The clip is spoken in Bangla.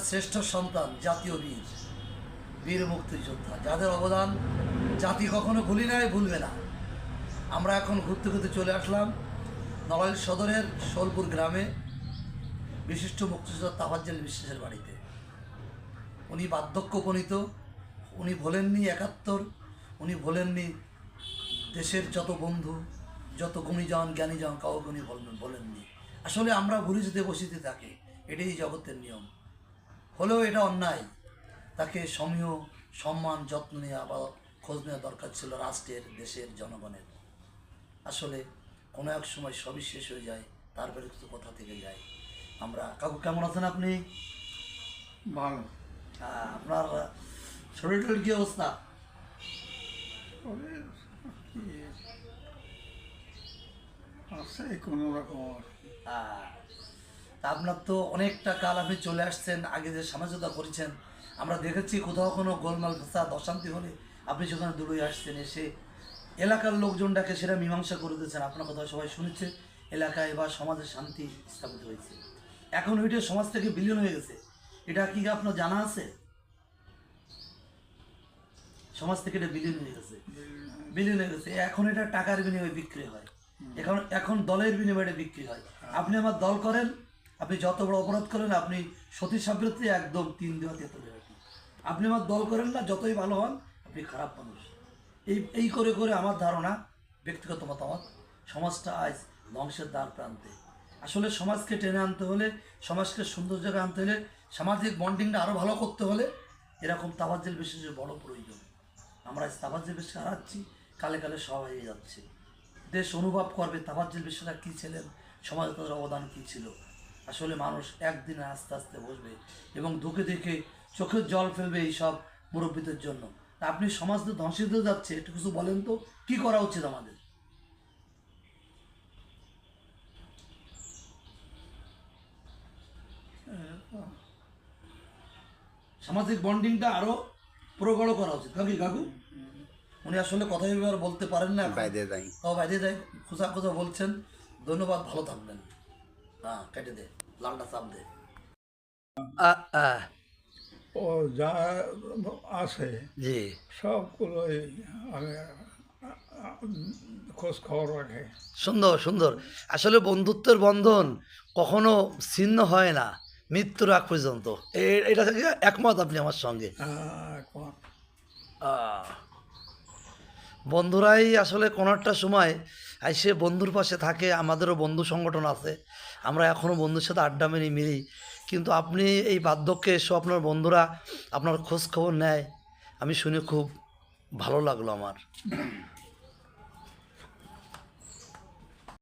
শ্রেষ্ঠ সন্তান, জাতীয় বীর, বীর মুক্তিযোদ্ধা, যাদের অবদান জাতি কখনো ভুলি নাই, ভুলবে না। আমরা এখন ঘুরতে ঘুরতে চলে আসলাম নড়াইল সদরের শোলপুর গ্রামে বিশিষ্ট মুক্তিযোদ্ধা তাফাজ্জল বিশ্বাসের বাড়িতে। উনি বার্ধক্য উপনীত, উনি ভোলেননি ৭১, উনি ভোলেননি দেশের যত বন্ধু, যত গুণীজন জ্ঞানীজন, কাউকে উনি বলেননি। আসলে আমরা ভুলে যেতে বসিতে থাকি, এটাই জগতের নিয়ম। হলেও এটা অন্যায়, তাকে সমীহ সম্মান যত্ন নেওয়া বা খোঁজ নেওয়া দরকার ছিল রাষ্ট্রের, দেশের, জনগণের। আসলে কোনো এক সময় সবই শেষ হয়ে যায়, তারপরে কিছু কথা থেকে যায়। আমরা কাকু কেমন আছেন আপনি? ভালো। আপনার শরীর টরীর কী অবস্থা? শরীর কি আছে কোনো রকম। তা আপনার তো অনেকটা কাল আপনি চলে আসছেন, আগে যে সামাজিকতা করেছেন আমরা দেখেছি, কোথাও কোনো গোলমাল ফাসাদ অশান্তি হলে আপনি সেখানে দূরে আসছেন, এসে এলাকার লোকজনটাকে সেটা মীমাংসা করে দিয়েছেন। আপনার কথা সবাই শুনেছে, এলাকায় বা সমাজে শান্তি স্থাপিত হয়েছে। এখন ওইটা সমাজ থেকে বিলীন হয়ে গেছে, এটা কি আপনার জানা আছে? সমাজ থেকে এটা বিলীন হয়ে গেছে, বিলীন হয়ে গেছে। এখন এটা টাকার বিনিময়ে বিক্রি হয়, এখন দলের বিনিময়ে বিক্রি হয়। আপনি আমার দল করেন, আপনি যত বড় অপরাধ করেন, আপনি সতী সাবিত্রী একদম 3 দেওয়াতে তুলে রাখি। আপনি আমার দল করেন না, যতই ভালো হন আপনি খারাপ মানুষ। এই করে করে আমার ধারণা, ব্যক্তিগত মতামত, সমাজটা আজ ধ্বংসের দ্বার প্রান্তে। আসলে সমাজকে টেনে আনতে হলে, সমাজকে সুন্দর জায়গায় আনতে হলে, সামাজিক বন্ডিংটা আরও ভালো করতে হলে এরকম তাফাজ্জল বিশ্বাসের বড় প্রয়োজন। আমরা আজ তাফাজ্জল বিশ্বাস হারাচ্ছি, কালে কালে সব হয়ে যাচ্ছে। দেশ অনুভব করবে তাফাজ্জল বিশ্বাসরা কী ছিলেন, সমাজে তাদের অবদান কী ছিল। আসলে মানুষ একদিনে আস্তে আস্তে বসবে এবং দুঃখে দেখে চোখের জল ফেলবে এই সব মুরব্বীদের জন্য। তা আপনি সমাজ তো ধ্বংসিত হয়ে যাচ্ছে, একটু কিছু বলেন তো, কী করা উচিত আমাদের? সামাজিক বন্ডিংটা আরো প্রগাঢ় করা উচিত। কাকু উনি আসলে কথা এবার বলতে পারেন না, বাইরে যায়, খোঁজা খোঁজা বলছেন। ধন্যবাদ, ভালো থাকবেন। হ্যাঁ, কেটে দে, লালটা চাপ দে। ও যা আছে জি, সবগুলোই আমি খোঁজ খবর রাখে। সুন্দর সুন্দর। আসলে বন্ধুত্বের বন্ধন কখনো ছিন্ন হয় না মৃত্যুর আগ পর্যন্ত। এটা থেকে একমত আপনি আমার সঙ্গে? একমত। বন্ধুরাই আসলে কোনো একটা সময় এসে বন্ধুর পাশে থাকে। আমাদেরও বন্ধু সংগঠন আছে, আমরা এখনও বন্ধুর সাথে আড্ডা মিলি। কিন্তু আপনি এই বার্ধক্যে এসেও আপনার বন্ধুরা আপনার খোঁজ খবর নেয়, আমি শুনে খুব ভালো লাগলো আমার।